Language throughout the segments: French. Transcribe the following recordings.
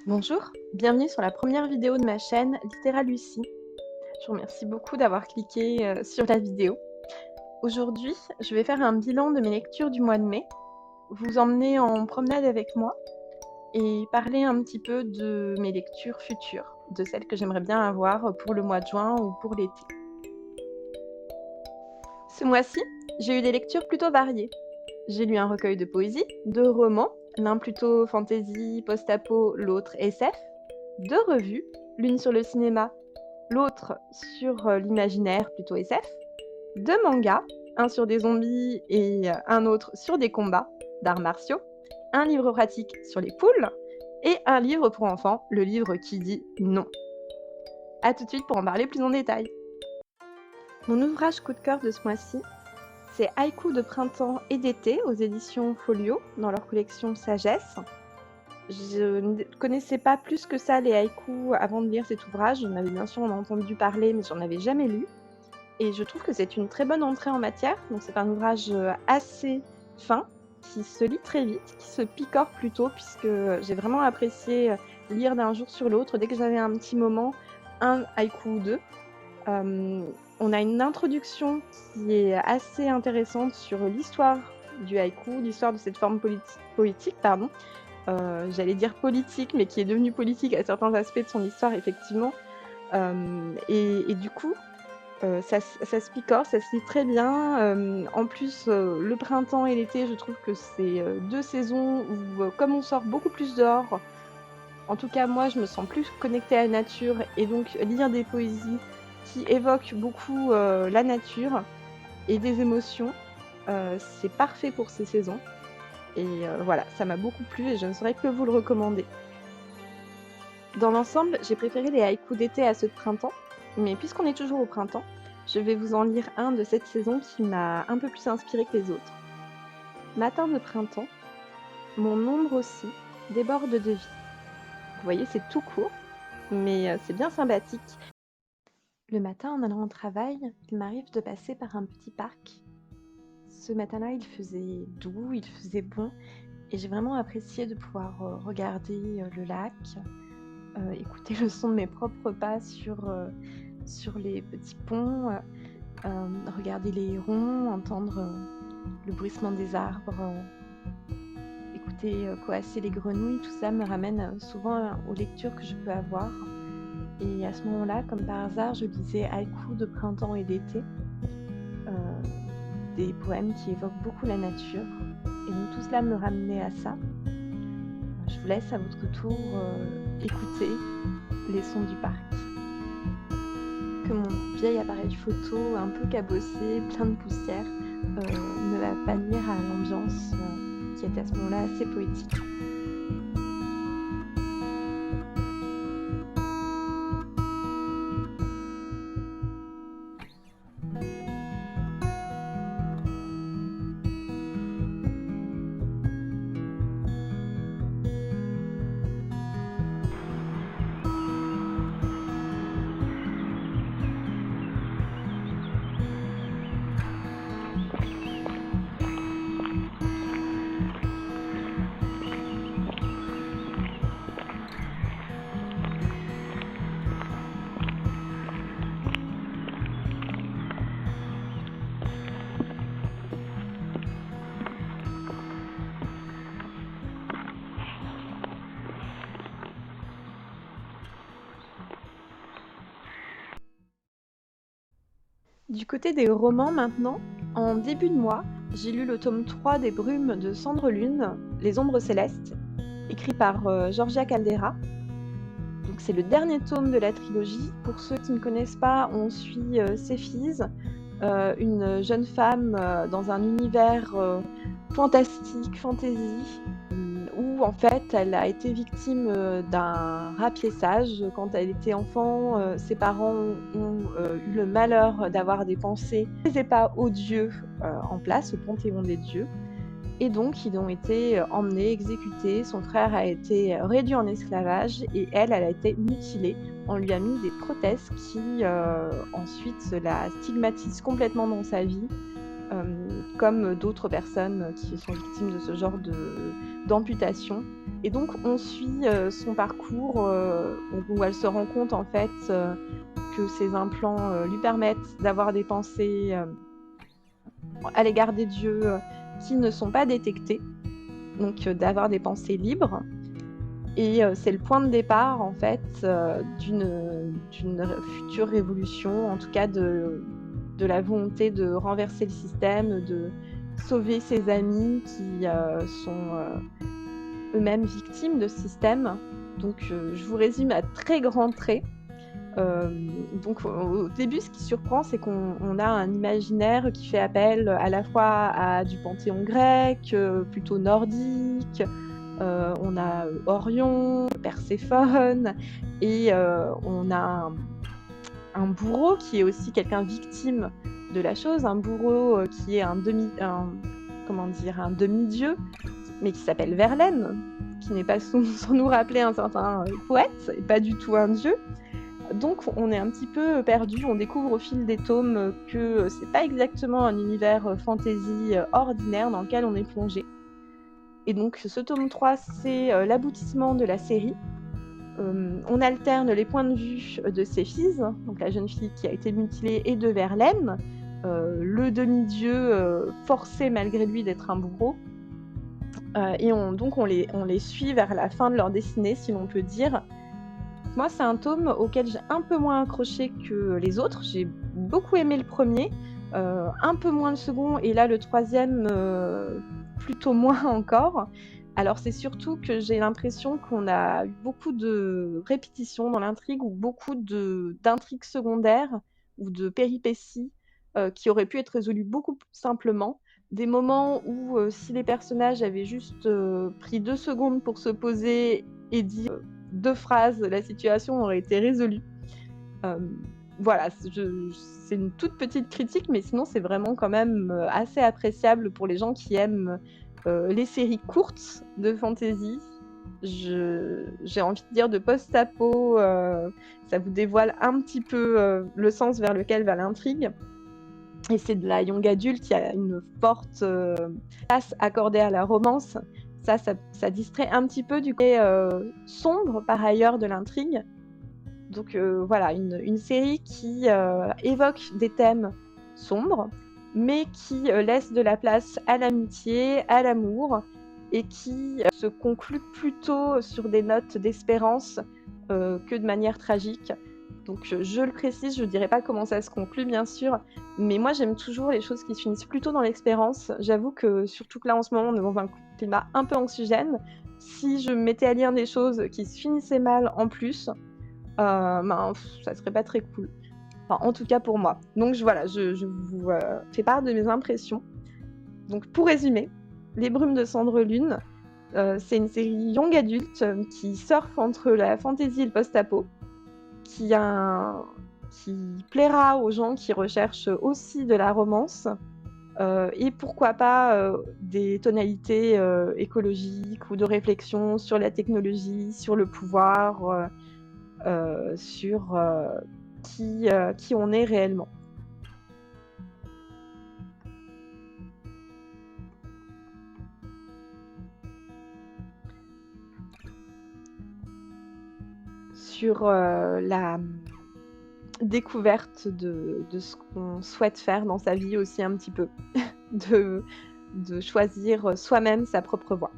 Bonjour, bienvenue sur la première vidéo de ma chaîne Littéralucie. Je vous remercie beaucoup d'avoir cliqué sur la vidéo. Aujourd'hui, je vais faire un bilan de mes lectures du mois de mai, vous emmener en promenade avec moi et parler un petit peu de mes lectures futures, de celles que j'aimerais bien avoir pour le mois de juin ou pour l'été. Ce mois-ci, j'ai eu des lectures plutôt variées. J'ai lu un recueil de poésie, 2 romans, l'un plutôt fantasy, post-apo, l'autre SF, 2 revues, l'une sur le cinéma, l'autre sur l'imaginaire, plutôt SF, 2 mangas, un sur des zombies et un autre sur des combats d'arts martiaux, un livre pratique sur les poules et un livre pour enfants, le livre qui dit non. A tout de suite pour en parler plus en détail. Mon ouvrage coup de cœur de ce mois-ci, c'est Haïkus de printemps et d'été aux éditions Folio, dans leur collection Sagesse. Je ne connaissais pas plus que ça les haïkus avant de lire cet ouvrage. J'en avais bien sûr entendu parler, mais j'en avais jamais lu. Et je trouve que c'est une très bonne entrée en matière. Donc c'est un ouvrage assez fin, qui se lit très vite, qui se picore plutôt, puisque j'ai vraiment apprécié lire d'un jour sur l'autre. Dès que j'avais un petit moment, un haïku ou deux. On a une introduction qui est assez intéressante sur l'histoire du haïku, l'histoire de cette forme poétique, pardon. J'allais dire politique, mais qui est devenue politique à certains aspects de son histoire, effectivement. Et du coup, ça se picore, ça se lit très bien. En plus, le printemps et l'été, je trouve que c'est 2 saisons où, comme on sort beaucoup plus dehors, en tout cas moi, je me sens plus connectée à la nature et donc lire des poésies qui évoquent beaucoup la nature et des émotions, c'est parfait pour ces saisons. Et voilà, ça m'a beaucoup plu et je ne saurais que vous le recommander. Dans l'ensemble, j'ai préféré les haïkus d'été à ceux de printemps, mais puisqu'on est toujours au printemps, je vais vous en lire un de cette saison qui m'a un peu plus inspiré que les autres. Matin de printemps, mon ombre aussi déborde de vie. Vous voyez, c'est tout court, mais c'est bien sympathique. Le matin, en allant au travail, il m'arrive de passer par un petit parc. Ce matin-là, il faisait doux, il faisait bon, et j'ai vraiment apprécié de pouvoir regarder le lac, écouter le son de mes propres pas sur les petits ponts, regarder les hérons, entendre le bruissement des arbres, écouter coasser les grenouilles. Tout ça me ramène souvent aux lectures que je peux avoir. Et à ce moment-là, comme par hasard, je lisais haïkus de printemps et d'été, des poèmes qui évoquent beaucoup la nature. Et donc tout cela me ramenait à ça. Je vous laisse à votre tour écouter les sons du parc. Que mon vieil appareil photo un peu cabossé, plein de poussière, ne va pas nuire à l'ambiance qui est à ce moment-là assez poétique. Du côté des romans maintenant, en début de mois, j'ai lu le tome 3 des Brumes de Cendre Lune, Les Ombres Célestes, écrit par Georgia Caldera. Donc c'est le dernier tome de la trilogie. Pour ceux qui ne connaissent pas, on suit Céphise, une jeune femme dans un univers fantastique, fantasy, où en fait elle a été victime d'un rapiéçage. Quand elle était enfant, ses parents ont eu le malheur d'avoir des pensées et pas aux dieux en place, au panthéon des dieux. Et donc ils ont été emmenés, exécutés, son frère a été réduit en esclavage et elle a été mutilée. On lui a mis des prothèses qui ensuite la stigmatisent complètement dans sa vie, comme d'autres personnes qui sont victimes de ce genre d'amputation. Et donc on suit son parcours où elle se rend compte en fait que ces implants lui permettent d'avoir des pensées à l'égard des dieux qui ne sont pas détectées, donc d'avoir des pensées libres. Et c'est le point de départ en fait d'une future révolution, en tout cas de la volonté de renverser le système, de sauver ses amis qui sont eux-mêmes victimes de ce système. Donc je vous résume à très grands traits. Donc au début, ce qui surprend, c'est qu'on a un imaginaire qui fait appel à la fois à du panthéon grec, plutôt nordique. On a Orion, Perséphone, et on a un bourreau qui est aussi quelqu'un victime de la chose, un bourreau qui est un demi-dieu, mais qui s'appelle Verlaine, qui n'est pas sans nous rappeler un certain poète, et pas du tout un dieu. Donc on est un petit peu perdu, on découvre au fil des tomes que c'est pas exactement un univers fantasy ordinaire dans lequel on est plongé. Et donc ce tome 3, c'est l'aboutissement de la série. On alterne les points de vue de Céphise, donc la jeune fille qui a été mutilée, et de Verlaine, le demi-dieu forcé malgré lui d'être un bourreau. Et on les suit vers la fin de leur destinée, si l'on peut dire. Moi, c'est un tome auquel j'ai un peu moins accroché que les autres. J'ai beaucoup aimé le premier, un peu moins le second, et là le troisième, plutôt moins encore. Alors c'est surtout que j'ai l'impression qu'on a eu beaucoup de répétitions dans l'intrigue, ou beaucoup d'intrigues secondaires ou de péripéties qui auraient pu être résolues beaucoup plus simplement. Des moments où si les personnages avaient juste pris 2 secondes pour se poser et dire 2 phrases, la situation aurait été résolue. Voilà, c'est une toute petite critique, mais sinon c'est vraiment quand même assez appréciable pour les gens qui aiment les séries courtes de fantasy. J'ai envie de dire de post-apo, ça vous dévoile un petit peu le sens vers lequel va l'intrigue. Et c'est de la young adulte, il y a une forte place accordée à la romance. Ça distrait un petit peu du côté sombre par ailleurs de l'intrigue. Donc voilà, une série qui évoque des thèmes sombres, mais qui laisse de la place à l'amitié, à l'amour, et qui se conclut plutôt sur des notes d'espérance que de manière tragique. Donc je le précise, je ne dirai pas comment ça se conclut bien sûr, mais moi j'aime toujours les choses qui se finissent plutôt dans l'espérance. J'avoue que surtout que là en ce moment on est dans un climat un peu anxiogène, si je me mettais à lire des choses qui se finissaient mal en plus, ça serait pas très cool. Enfin, en tout cas pour moi. Donc voilà, je vous fais part de mes impressions. Donc pour résumer, Les Brumes de Cendre Lune, c'est une série young adulte qui surfe entre la fantasy et le post-apo, qui plaira aux gens qui recherchent aussi de la romance, et pourquoi pas des tonalités écologiques ou de réflexion sur la technologie, sur le pouvoir, sur qui on est réellement. Sur la découverte de ce qu'on souhaite faire dans sa vie aussi un petit peu, de choisir soi-même sa propre voie.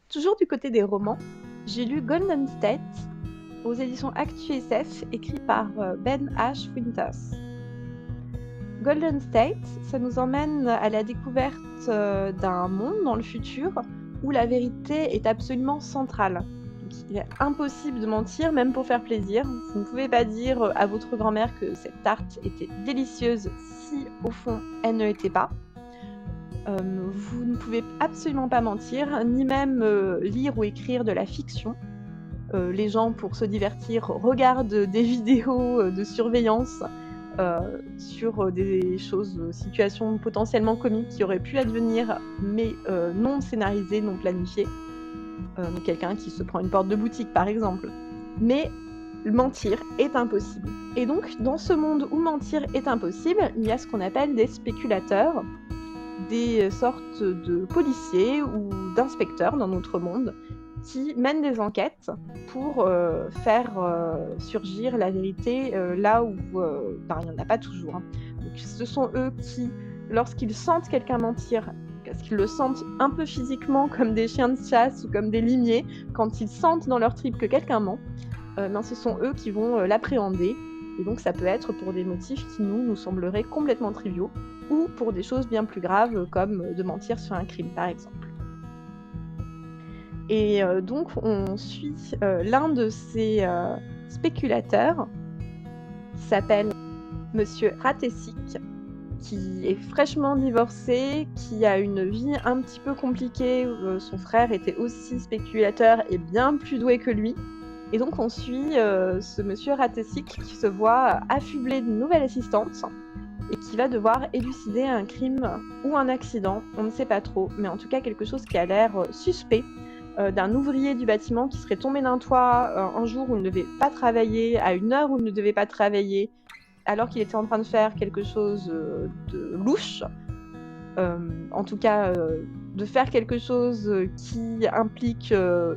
Toujours du côté des romans, j'ai lu Golden State aux éditions Actu SF, écrit par Ben H. Winters. Golden State, ça nous emmène à la découverte d'un monde dans le futur où la vérité est absolument centrale. Donc, il est impossible de mentir, même pour faire plaisir. Vous ne pouvez pas dire à votre grand-mère que cette tarte était délicieuse si, au fond, elle ne l'était pas. Vous ne pouvez absolument pas mentir, ni même lire ou écrire de la fiction. Les gens, pour se divertir, regardent des vidéos de surveillance sur des situations potentiellement comiques qui auraient pu advenir, mais non scénarisées, non planifiées. Donc quelqu'un qui se prend une porte de boutique, par exemple. Mais mentir est impossible. Et donc, dans ce monde où mentir est impossible, il y a ce qu'on appelle des spéculateurs. des sortes de policiers ou d'inspecteurs dans notre monde qui mènent des enquêtes pour faire surgir la vérité là où il n'y en a pas toujours, hein. Donc, ce sont eux qui, lorsqu'ils sentent quelqu'un mentir, parce qu'ils le sentent un peu physiquement comme des chiens de chasse ou comme des limiers, quand ils sentent dans leur tripes que quelqu'un ment, ce sont eux qui vont l'appréhender. Et donc ça peut être pour des motifs qui nous sembleraient complètement triviaux, ou pour des choses bien plus graves comme de mentir sur un crime par exemple. Et donc on suit l'un de ces spéculateurs qui s'appelle Monsieur Ratessic, qui est fraîchement divorcé, qui a une vie un petit peu compliquée. Son frère était aussi spéculateur et bien plus doué que lui. Et donc on suit ce monsieur Ratessic qui se voit affublé d'une nouvelle assistante et qui va devoir élucider un crime ou un accident, on ne sait pas trop, mais en tout cas quelque chose qui a l'air suspect, d'un ouvrier du bâtiment qui serait tombé d'un toit un jour où il ne devait pas travailler, à une heure où il ne devait pas travailler, alors qu'il était en train de faire quelque chose de louche, en tout cas de faire quelque chose qui implique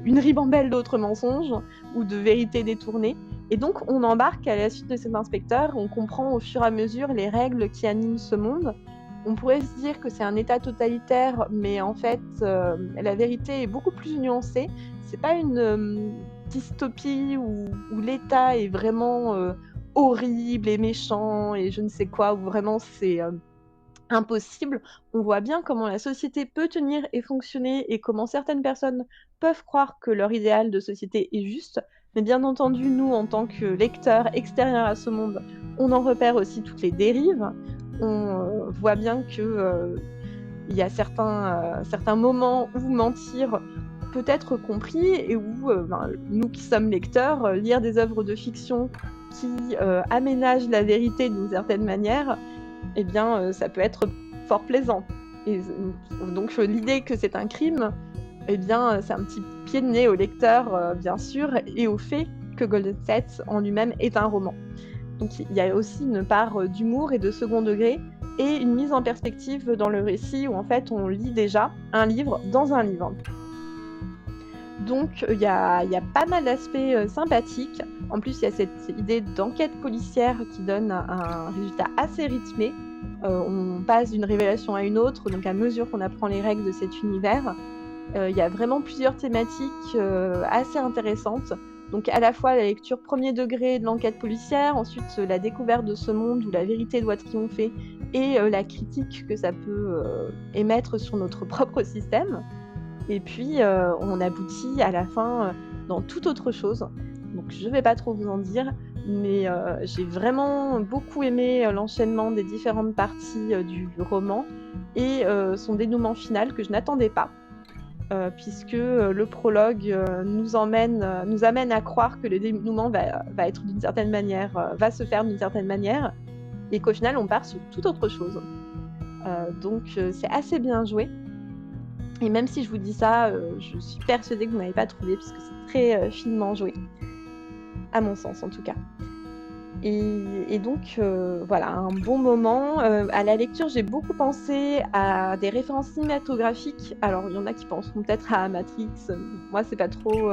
une ribambelle d'autres mensonges ou de vérités détournées. Et donc on embarque à la suite de cet inspecteur, on comprend au fur et à mesure les règles qui animent ce monde. On pourrait se dire que c'est un état totalitaire, mais en fait la vérité est beaucoup plus nuancée. C'est pas une dystopie où l'état est vraiment horrible et méchant et je ne sais quoi, où vraiment c'est impossible. On voit bien comment la société peut tenir et fonctionner et comment certaines personnes peuvent croire que leur idéal de société est juste. Mais bien entendu, nous, en tant que lecteurs extérieurs à ce monde, on en repère aussi toutes les dérives. On voit bien que il y a certains moments où mentir peut être compris et où nous qui sommes lecteurs, lire des œuvres de fiction qui aménagent la vérité d'une certaine manière, eh bien, ça peut être fort plaisant. Et donc l'idée que c'est un crime, eh bien, c'est un petit pied de nez au lecteur, bien sûr, et au fait que Golden State en lui-même est un roman. Donc il y a aussi une part d'humour et de second degré, et une mise en perspective dans le récit où en fait on lit déjà un livre dans un livre. Donc il y a pas mal d'aspects sympathiques. En plus, il y a cette idée d'enquête policière qui donne un résultat assez rythmé. On passe d'une révélation à une autre, donc à mesure qu'on apprend les règles de cet univers. Il y a vraiment plusieurs thématiques assez intéressantes. Donc à la fois la lecture premier degré de l'enquête policière, ensuite la découverte de ce monde où la vérité doit triompher, et la critique que ça peut émettre sur notre propre système. Et puis on aboutit à la fin dans toute autre chose. Donc je ne vais pas trop vous en dire, mais j'ai vraiment beaucoup aimé l'enchaînement des différentes parties du roman et son dénouement final que je n'attendais pas, puisque le prologue nous amène à croire que le dénouement va être d'une certaine manière, va se faire d'une certaine manière, et qu'au final on part sur toute autre chose. Donc c'est assez bien joué. Et même si je vous dis ça, je suis persuadée que vous n'avez pas trouvé, puisque c'est très finement joué, à mon sens en tout cas. Et donc voilà, un bon moment. À la lecture, j'ai beaucoup pensé à des références cinématographiques. Alors il y en a qui penseront peut-être à Matrix. Moi, c'est pas trop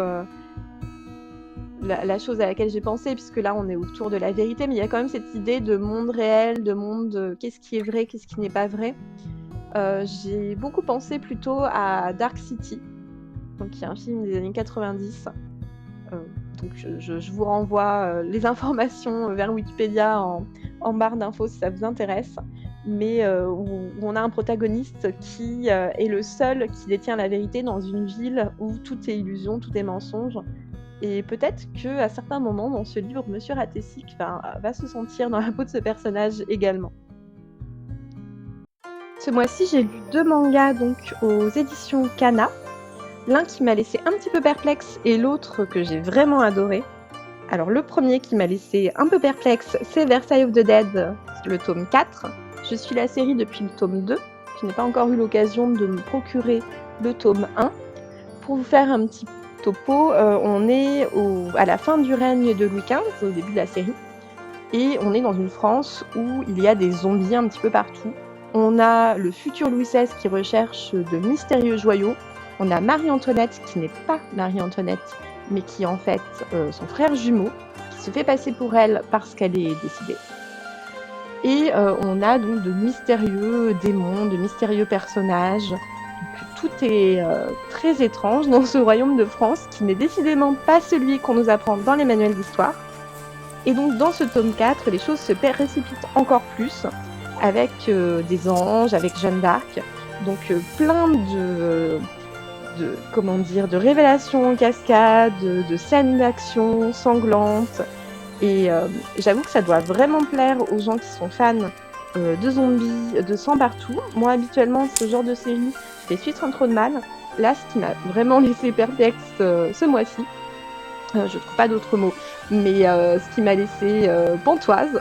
la chose à laquelle j'ai pensé, puisque là on est autour de la vérité, mais il y a quand même cette idée de monde réel, de monde qu'est-ce qui est vrai, qu'est-ce qui n'est pas vrai. J'ai beaucoup pensé plutôt à Dark City, donc qui est un film des années 90. Donc je vous renvoie les informations vers Wikipédia en barre d'infos si ça vous intéresse, mais où on a un protagoniste qui est le seul qui détient la vérité dans une ville où tout est illusion, tout est mensonge. Et peut-être qu'à certains moments dans ce livre, Monsieur Ratessic va se sentir dans la peau de ce personnage également. Ce mois-ci, j'ai lu 2 mangas donc aux éditions Kana. L'un qui m'a laissé un petit peu perplexe et l'autre que j'ai vraiment adoré. Alors le premier qui m'a laissé un peu perplexe, c'est Versailles of the Dead, le tome 4. Je suis la série depuis le tome 2. Je n'ai pas encore eu l'occasion de me procurer le tome 1. Pour vous faire un petit topo, on est à la fin du règne de Louis XV, au début de la série. Et on est dans une France où il y a des zombies un petit peu partout. On a le futur Louis XVI qui recherche de mystérieux joyaux. On a Marie-Antoinette qui n'est pas Marie-Antoinette, mais qui est en fait son frère jumeau, qui se fait passer pour elle parce qu'elle est décédée. Et on a donc de mystérieux démons, de mystérieux personnages. Donc, tout est très étrange dans ce royaume de France, qui n'est décidément pas celui qu'on nous apprend dans les manuels d'histoire. Et donc dans ce tome 4, les choses se précipitent encore plus, avec des anges, avec Jeanne d'Arc. Donc plein de révélations en cascade, de scènes d'action sanglantes. Et j'avoue que ça doit vraiment plaire aux gens qui sont fans de zombies, de sang partout. Moi, habituellement, ce genre de série, je les suis sans trop de mal. Là, ce qui m'a vraiment laissé perplexe ce mois-ci, je trouve pas d'autres mots, mais ce qui m'a laissé pantoise,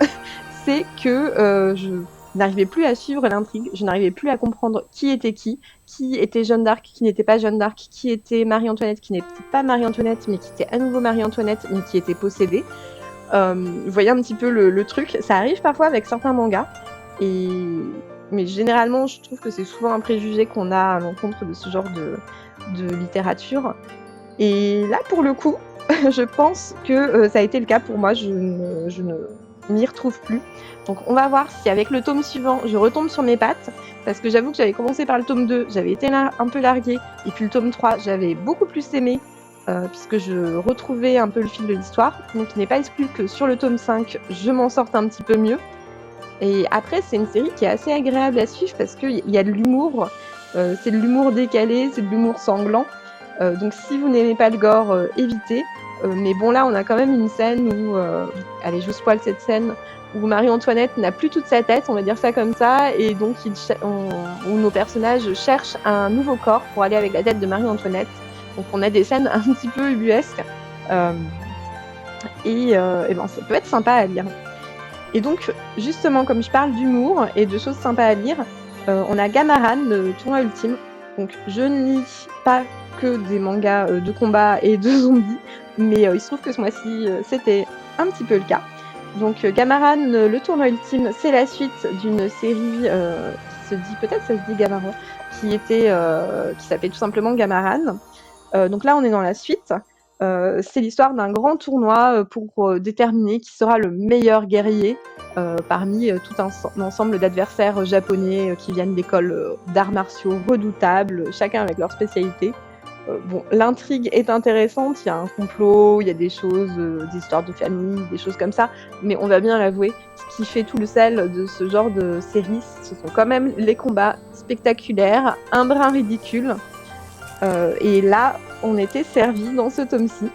c'est que je n'arrivais plus à suivre l'intrigue, je n'arrivais plus à comprendre qui était Jeanne d'Arc, qui n'était pas Jeanne d'Arc, qui était Marie-Antoinette, qui n'était pas Marie-Antoinette, mais qui était à nouveau Marie-Antoinette, mais qui était possédée. Vous voyez un petit peu le truc, ça arrive parfois avec certains mangas, mais généralement je trouve que c'est souvent un préjugé qu'on a à l'encontre de ce genre de littérature. Et là pour le coup, je pense que ça a été le cas pour moi, je ne m'y retrouve plus. Donc on va voir si avec le tome suivant, je retombe sur mes pattes, parce que j'avoue que j'avais commencé par le tome 2, j'avais été là un peu larguée, et puis le tome 3, j'avais beaucoup plus aimé, puisque je retrouvais un peu le fil de l'histoire. Donc il n'est pas exclu que sur le tome 5, je m'en sorte un petit peu mieux. Et après, c'est une série qui est assez agréable à suivre, parce qu'il y a de l'humour, c'est de l'humour décalé, c'est de l'humour sanglant. Donc si vous n'aimez pas le gore, évitez. Mais bon, là, on a quand même une scène où, allez, je vous spoil cette scène, où Marie-Antoinette n'a plus toute sa tête, on va dire ça comme ça, et donc où nos personnages cherchent un nouveau corps pour aller avec la tête de Marie-Antoinette. Donc on a des scènes un petit peu ubuesques, et ben, ça peut être sympa à lire. Et donc, justement, comme je parle d'humour et de choses sympas à lire, on a Gamaran, le tournoi ultime. Donc, je ne lis pas que des mangas de combat et de zombies, mais il se trouve que ce mois-ci, c'était un petit peu le cas. Donc, Gamaran, le tournoi ultime, c'est la suite d'une série qui se dit, peut-être ça se dit Gamaran, qui s'appelait tout simplement Gamaran. Donc là, on est dans la suite. C'est l'histoire d'un grand tournoi pour déterminer qui sera le meilleur guerrier parmi tout un ensemble d'adversaires japonais qui viennent d'écoles d'arts martiaux redoutables, chacun avec leur spécialité. Bon, l'intrigue est intéressante, il y a un complot, il y a des choses, des histoires de famille, des choses comme ça, mais on va bien l'avouer, ce qui fait tout le sel de ce genre de série, ce sont quand même les combats spectaculaires, un brin ridicule. Et là, on était servi dans ce tome-ci,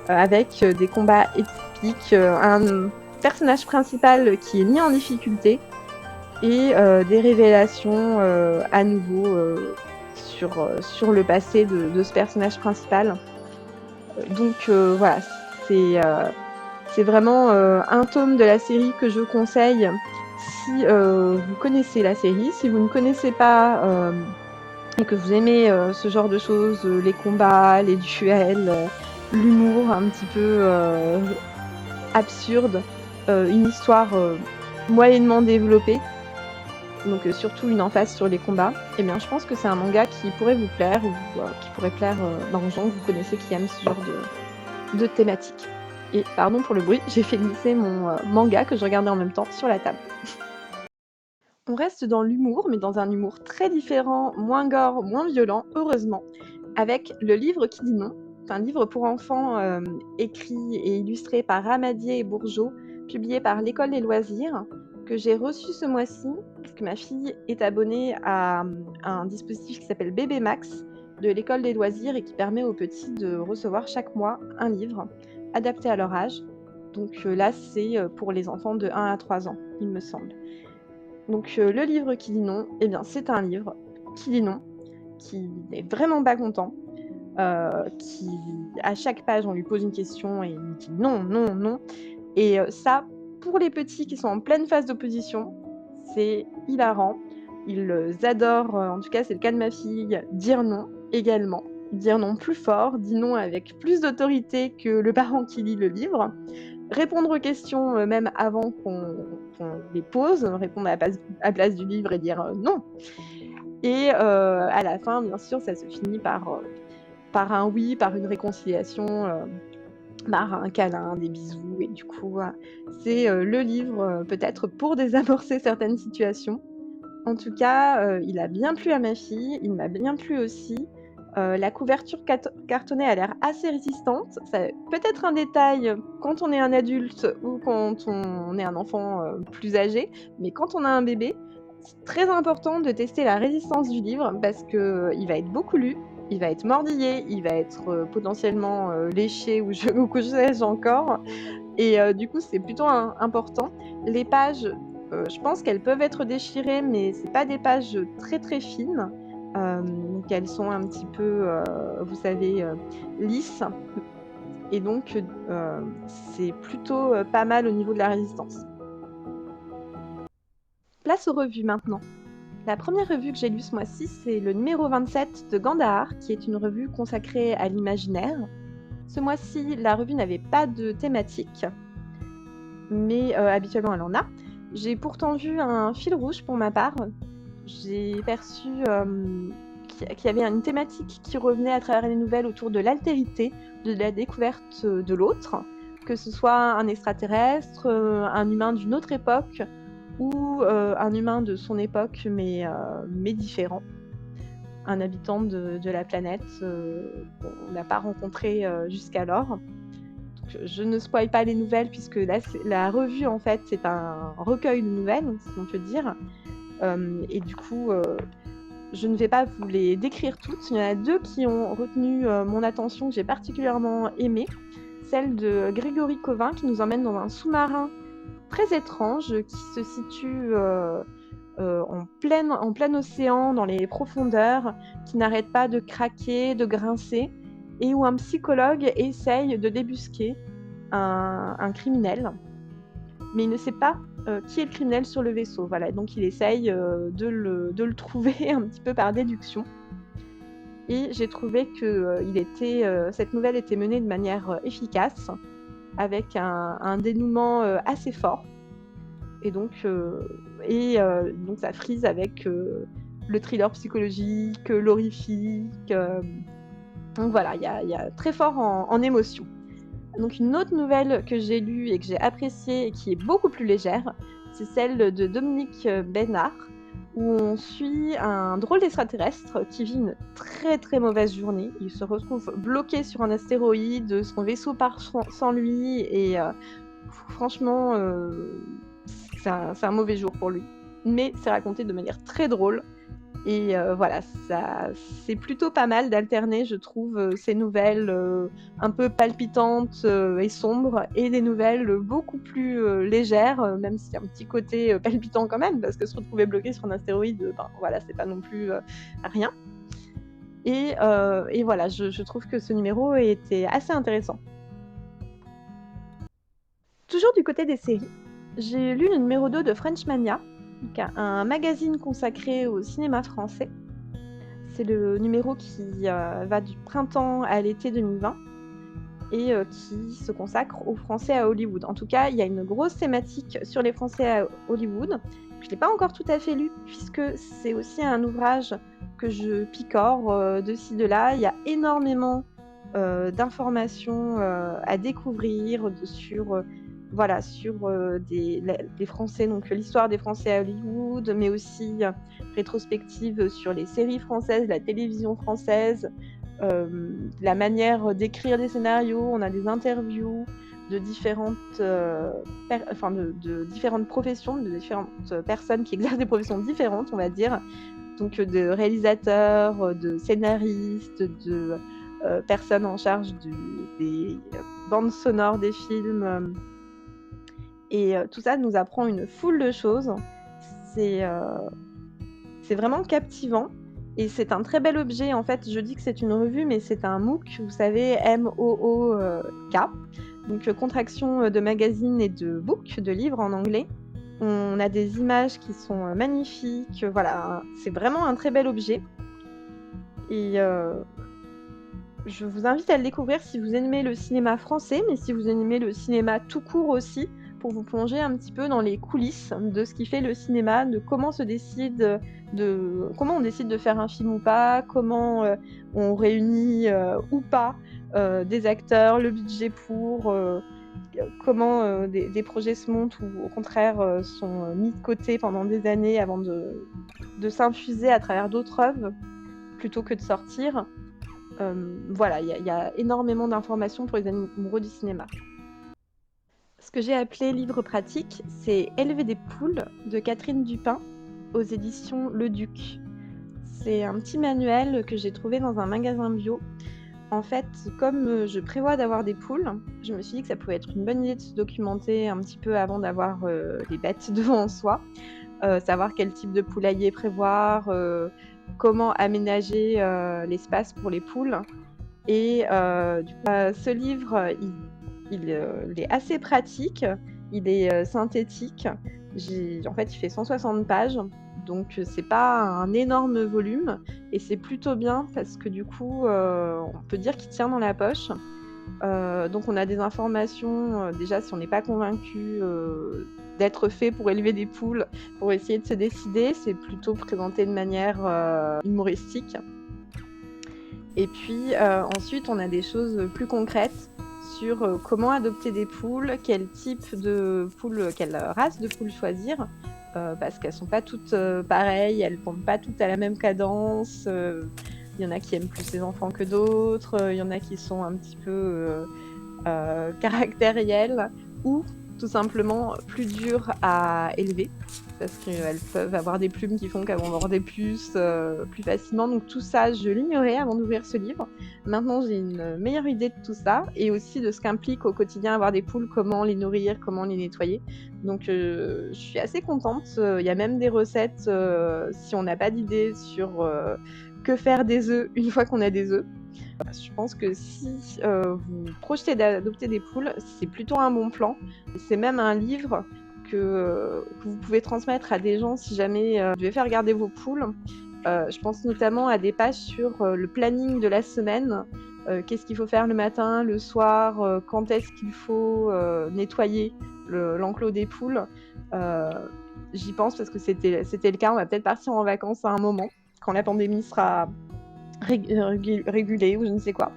avec des combats épiques, un personnage principal qui est mis en difficulté, et des révélations à nouveau sur le passé de ce personnage principal. Donc voilà, c'est vraiment un tome de la série que je conseille si vous connaissez la série. Si vous ne connaissez pas et que vous aimez ce genre de choses, les combats, les duels, l'humour un petit peu absurde, une histoire moyennement développée, donc surtout une emphase sur les combats, eh bien je pense que c'est un manga qui pourrait vous plaire, ou qui pourrait plaire aux gens que vous connaissez qui aiment ce genre de thématique. Et pardon pour le bruit, j'ai fait glisser mon manga que je regardais en même temps sur la table. On reste dans l'humour, mais dans un humour très différent, moins gore, moins violent, heureusement, avec Le Livre qui dit non. C'est un livre pour enfants écrit et illustré par Ramadier et Bourgeot, publié par l'École des loisirs, que j'ai reçu ce mois-ci, parce que ma fille est abonnée à un dispositif qui s'appelle Bébé Max de l'École des loisirs et qui permet aux petits de recevoir chaque mois un livre adapté à leur âge. Donc là, c'est pour les enfants de 1 à 3 ans, il me semble. Donc Le Livre qui dit non, eh bien c'est un livre qui dit non, qui n'est vraiment pas content, qui à chaque page on lui pose une question et il dit non, non, non. Et ça, pour les petits qui sont en pleine phase d'opposition, c'est hilarant. Ils adorent, en tout cas c'est le cas de ma fille, dire non également. Dire non plus fort, dire non avec plus d'autorité que le parent qui lit le livre. répondre aux questions même avant qu'on les pose, répondre à la place du livre et dire non. Et à la fin, bien sûr, ça se finit par un oui, par une réconciliation, par un câlin, des bisous. Et du coup, c'est le livre peut-être pour désamorcer certaines situations. En tout cas, il a bien plu à ma fille, il m'a bien plu aussi. La couverture cartonnée a l'air assez résistante. C'est peut-être un détail quand on est un adulte ou quand on est un enfant plus âgé, mais quand on a un bébé, c'est très important de tester la résistance du livre parce qu'il va être beaucoup lu, il va être mordillé, il va être potentiellement léché ou que sais-je encore. Et du coup, c'est plutôt important. Les pages, je pense qu'elles peuvent être déchirées, mais c'est pas des pages très, très fines. Donc elles sont un petit peu, vous savez, lisses et donc c'est plutôt, pas mal au niveau de la résistance. Place aux revues maintenant. La première revue que j'ai lue ce mois-ci, c'est le numéro 27 de Gandahar, qui est une revue consacrée à l'imaginaire. Ce mois-ci, la revue n'avait pas de thématique, mais habituellement elle en a. J'ai pourtant vu un fil rouge pour ma part. J'ai perçu qu'il y avait une thématique qui revenait à travers les nouvelles autour de l'altérité, de la découverte de l'autre, que ce soit un extraterrestre, un humain d'une autre époque ou un humain de son époque mais différent. Un habitant de la planète qu'on n'a pas rencontré jusqu'alors. Je ne spoil pas les nouvelles puisque la revue en fait c'est un recueil de nouvelles, si on peut dire. Et du coup, je ne vais pas vous les décrire toutes. Il y en a deux qui ont retenu mon attention, que j'ai particulièrement aimé. Celle de Grégory Covin qui nous emmène dans un sous-marin très étrange qui se situe en plein océan, dans les profondeurs, qui n'arrête pas de craquer, de grincer, et où un psychologue essaye de débusquer un criminel, mais il ne sait pas qui est le criminel sur le vaisseau. Voilà, donc il essaye de le trouver un petit peu par déduction. Et j'ai trouvé que cette nouvelle était menée de manière efficace, avec un dénouement assez fort. Et donc ça frise avec le thriller psychologique, l'horrifique. Donc voilà, il y a très fort en émotion. Donc une autre nouvelle que j'ai lue et que j'ai appréciée et qui est beaucoup plus légère, c'est celle de Dominique Besnard, où on suit un drôle d'extraterrestre qui vit une très très mauvaise journée. Il se retrouve bloqué sur un astéroïde, son vaisseau part sans lui et franchement c'est un mauvais jour pour lui. Mais c'est raconté de manière très drôle. Et voilà, c'est plutôt pas mal d'alterner, je trouve, ces nouvelles un peu palpitantes et sombres, et des nouvelles beaucoup plus légères, même s'il y a un petit côté palpitant quand même, parce que se retrouver bloqué sur un astéroïde, voilà, c'est pas non plus rien. Et voilà, je trouve que ce numéro était assez intéressant. Toujours du côté des séries, j'ai lu le numéro 2 de Frenchmania, un magazine consacré au cinéma français. C'est le numéro qui va du printemps à l'été 2020 et qui se consacre aux Français à Hollywood. En tout cas, il y a une grosse thématique sur les Français à Hollywood. Je ne l'ai pas encore tout à fait lu puisque c'est aussi un ouvrage que je picore de ci, de là. Il y a énormément d'informations à découvrir sur des Français, donc l'histoire des Français à Hollywood, mais aussi rétrospective sur les séries françaises, la télévision française, la manière d'écrire des scénarios. On a des interviews de différentes, de différentes professions, de différentes personnes qui exercent des professions différentes, on va dire. Donc de réalisateurs, de scénaristes, de personnes en charge des bandes sonores des films. Et tout ça nous apprend une foule de choses. C'est vraiment captivant. Et c'est un très bel objet. En fait, je dis que c'est une revue, mais c'est un MOOC, vous savez, M-O-O-K. Donc contraction de magazine et de book, de livre en anglais. On a des images qui sont magnifiques. Voilà, c'est vraiment un très bel objet. Et Je vous invite à le découvrir si vous aimez le cinéma français, mais si vous aimez le cinéma tout court aussi, pour vous plonger un petit peu dans les coulisses de ce qui fait le cinéma, de comment comment on décide de faire un film ou pas, comment on réunit ou pas des acteurs, le budget pour, comment des projets se montent ou au contraire sont mis de côté pendant des années avant de s'infuser à travers d'autres œuvres plutôt que de sortir. Voilà, il y a énormément d'informations pour les amoureux du cinéma. Ce que j'ai appelé livre pratique, c'est Élever des poules de Catherine Dupin aux éditions Le Duc. C'est un petit manuel que j'ai trouvé dans un magasin bio. En fait, comme je prévois d'avoir des poules, je me suis dit que ça pouvait être une bonne idée de se documenter un petit peu avant d'avoir les bêtes devant soi. Savoir quel type de poulailler prévoir, comment aménager l'espace pour les poules. Et ce livre, il est assez pratique, il est synthétique. En fait, il fait 160 pages, donc c'est pas un énorme volume, et c'est plutôt bien parce que du coup, on peut dire qu'il tient dans la poche. Donc on a des informations, déjà si on n'est pas convaincu d'être fait pour élever des poules, pour essayer de se décider, c'est plutôt présenté de manière humoristique. Et puis ensuite, on a des choses plus concrètes sur comment adopter des poules, quel type de poules, quelle race de poules choisir, parce qu'elles sont pas toutes pareilles, elles pondent pas toutes à la même cadence. Il y en a qui aiment plus les enfants que d'autres, il y en a qui sont un petit peu caractérielles ou tout simplement plus dures à élever parce qu'elles peuvent avoir des plumes qui font qu'elles vont avoir des puces plus facilement. Donc tout ça, je l'ignorais avant d'ouvrir ce livre. Maintenant, j'ai une meilleure idée de tout ça et aussi de ce qu'implique au quotidien avoir des poules, comment les nourrir, comment les nettoyer. Donc je suis assez contente. Il y a même des recettes si on n'a pas d'idée sur que faire des œufs une fois qu'on a des œufs. Je pense que si vous projetez d'adopter des poules, c'est plutôt un bon plan. C'est même un livre que vous pouvez transmettre à des gens si jamais vous devez faire garder vos poules. Je pense notamment à des pages sur le planning de la semaine. Qu'est-ce qu'il faut faire le matin, le soir, quand est-ce qu'il faut nettoyer l'enclos des poules. J'y pense parce que c'était le cas. On va peut-être partir en vacances à un moment, quand la pandémie sera régulée ou je ne sais quoi.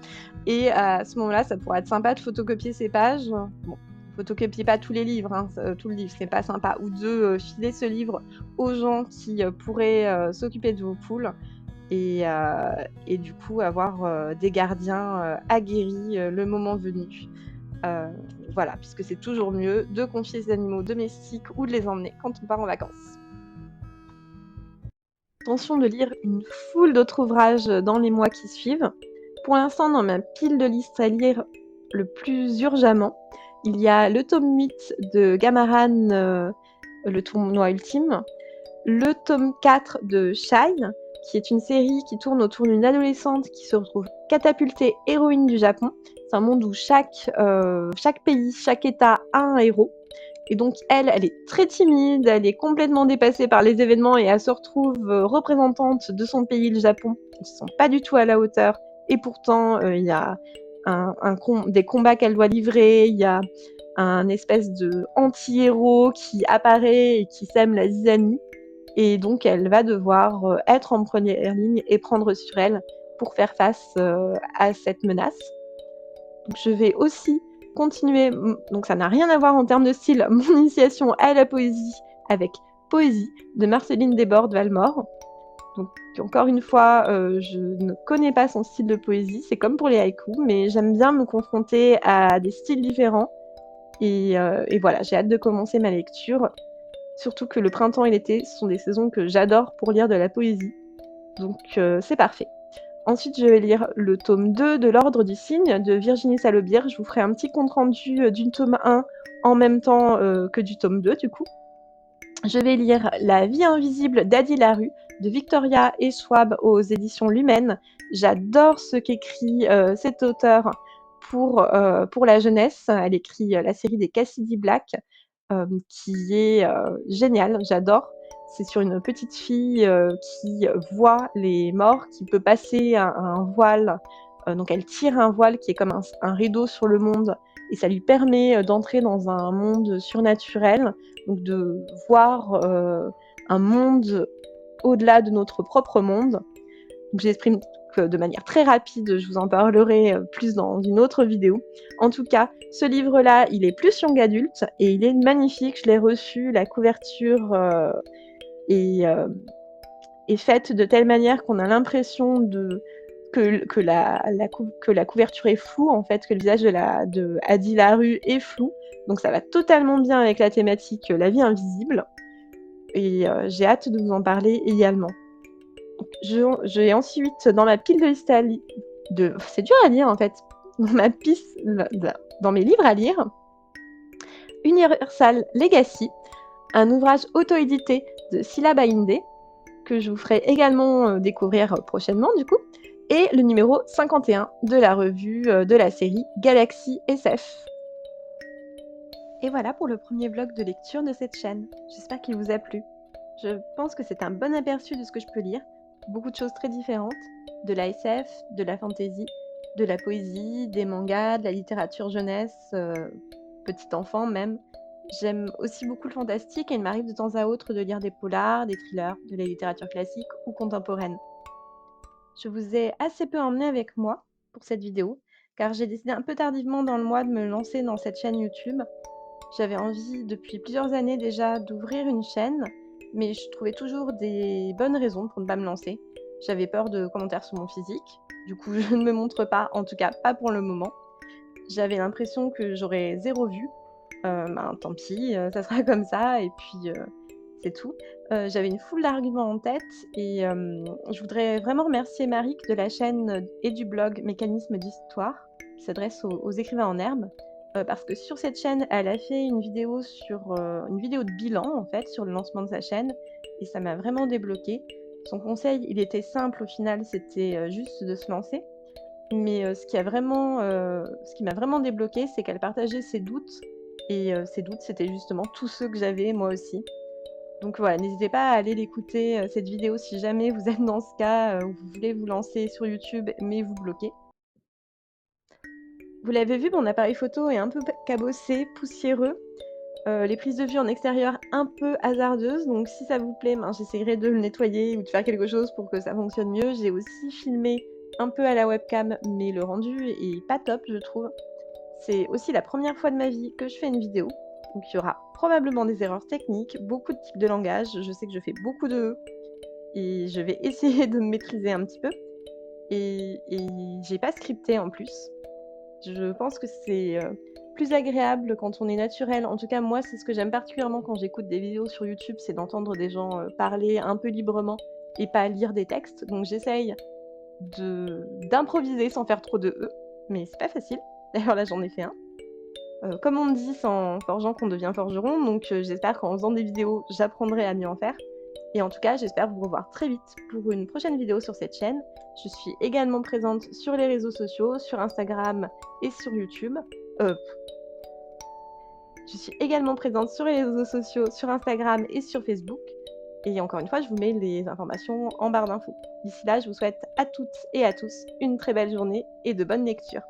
Et à ce moment-là, ça pourrait être sympa de photocopier ces pages. Bon, photocopiez pas tous les livres, hein, tout le livre, c'est pas sympa. Ou de filer ce livre aux gens qui pourraient s'occuper de vos poules et du coup avoir des gardiens aguerris le moment venu. Voilà, puisque c'est toujours mieux de confier ses animaux domestiques ou de les emmener quand on part en vacances. Intention de lire une foule d'autres ouvrages dans les mois qui suivent. Pour l'instant, dans ma pile de listes à lire le plus urgemment, il y a le tome 8 de Gamaran, le tournoi ultime, le tome 4 de Shine, qui est une série qui tourne autour d'une adolescente qui se retrouve catapultée héroïne du Japon. C'est un monde où chaque pays, chaque État a un héros. Et donc elle est très timide, elle est complètement dépassée par les événements et elle se retrouve représentante de son pays, le Japon, qui ne sont pas du tout à la hauteur. Et pourtant, il y a des combats qu'elle doit livrer, il y a un espèce de anti-héros qui apparaît et qui sème la zizanie. Et donc elle va devoir être en première ligne et prendre sur elle pour faire face à cette menace. Donc je vais aussi continuer, donc ça n'a rien à voir en termes de style, mon initiation à la poésie avec Poésie de Marceline Desbordes-Valmore. Donc encore une fois, je ne connais pas son style de poésie, c'est comme pour les haïkus, mais j'aime bien me confronter à des styles différents. Et voilà, j'ai hâte de commencer ma lecture. Surtout que le printemps et l'été sont des saisons que j'adore pour lire de la poésie. Donc c'est parfait. Ensuite, je vais lire le tome 2 de l'Ordre du Cygne de Virginie Salobir. Je vous ferai un petit compte-rendu du tome 1 en même temps que du tome 2, du coup. Je vais lire La vie invisible d'Adi Larue de Victoria et Schwab aux éditions Lumen. J'adore ce qu'écrit cet auteur pour la jeunesse. Elle écrit la série des Cassidy Black, qui est géniale, j'adore. C'est sur une petite fille qui voit les morts, qui peut passer un voile Donc elle tire un voile qui est comme un rideau sur le monde et ça lui permet d'entrer dans un monde surnaturel, donc de voir un monde au-delà de notre propre monde. Donc j'exprime de manière très rapide, je vous en parlerai plus dans une autre vidéo. En tout cas, ce livre-là, il est plus young adulte et il est magnifique, je l'ai reçu, la couverture est faite de telle manière qu'on a l'impression que la couverture est floue, en fait, que le visage de Adi Larue est flou. Donc ça va totalement bien avec la thématique La vie invisible. Et j'ai hâte de vous en parler également. J'ai ensuite, dans ma pile de liste c'est dur à lire, en fait. Dans mes livres à lire, Universal Legacy, un ouvrage auto-édité de Sila Bainde, que je vous ferai également découvrir prochainement, du coup, et le numéro 51 de la revue de la série Galaxy SF. Et voilà pour le premier vlog de lecture de cette chaîne. J'espère qu'il vous a plu. Je pense que c'est un bon aperçu de ce que je peux lire. Beaucoup de choses très différentes, de la SF, de la fantasy, de la poésie, des mangas, de la littérature jeunesse, petit enfant même. J'aime aussi beaucoup le fantastique et il m'arrive de temps à autre de lire des polars, des thrillers, de la littérature classique ou contemporaine. Je vous ai assez peu emmené avec moi pour cette vidéo, car j'ai décidé un peu tardivement dans le mois de me lancer dans cette chaîne YouTube. J'avais envie depuis plusieurs années déjà d'ouvrir une chaîne, mais je trouvais toujours des bonnes raisons pour ne pas me lancer. J'avais peur de commentaires sur mon physique, du coup je ne me montre pas, en tout cas pas pour le moment. J'avais l'impression que j'aurais 0 vue, tant pis, ça sera comme ça et puis c'est tout. J'avais une foule d'arguments en tête et je voudrais vraiment remercier Marik de la chaîne et du blog Mécanisme d'Histoire, qui s'adresse aux écrivains en herbe, parce que sur cette chaîne, elle a fait une vidéo de bilan, en fait, sur le lancement de sa chaîne et ça m'a vraiment débloquée. Son conseil, il était simple au final, c'était juste de se lancer. Mais ce qui m'a vraiment débloquée, c'est qu'elle partageait ses doutes et ces doutes, c'était justement tous ceux que j'avais moi aussi. Donc voilà, n'hésitez pas à aller l'écouter, cette vidéo si jamais vous êtes dans ce cas, où vous voulez vous lancer sur YouTube mais vous bloquez. Vous l'avez vu, mon appareil photo est un peu cabossé, poussiéreux. Les prises de vue en extérieur un peu hasardeuses, donc si ça vous plaît, j'essaierai de le nettoyer ou de faire quelque chose pour que ça fonctionne mieux. J'ai aussi filmé un peu à la webcam, mais le rendu est pas top, je trouve. C'est aussi la première fois de ma vie que je fais une vidéo, donc il y aura probablement des erreurs techniques, beaucoup de types de langage, je sais que je fais beaucoup de E, et je vais essayer de me maîtriser un petit peu. Et j'ai pas scripté en plus. Je pense que c'est plus agréable quand on est naturel. En tout cas, moi, c'est ce que j'aime particulièrement quand j'écoute des vidéos sur YouTube, c'est d'entendre des gens parler un peu librement et pas lire des textes. Donc j'essaye d'improviser sans faire trop de E, mais c'est pas facile. D'ailleurs, là, j'en ai fait un. Comme on dit, sans forgeant qu'on devient forgeron, donc j'espère qu'en faisant des vidéos, j'apprendrai à mieux en faire. Et en tout cas, j'espère vous revoir très vite pour une prochaine vidéo sur cette chaîne. Je suis également présente sur les réseaux sociaux, sur Instagram et sur YouTube. Je suis également présente sur les réseaux sociaux, sur Instagram et sur Facebook. Et encore une fois, je vous mets les informations en barre d'infos. D'ici là, je vous souhaite à toutes et à tous une très belle journée et de bonnes lectures.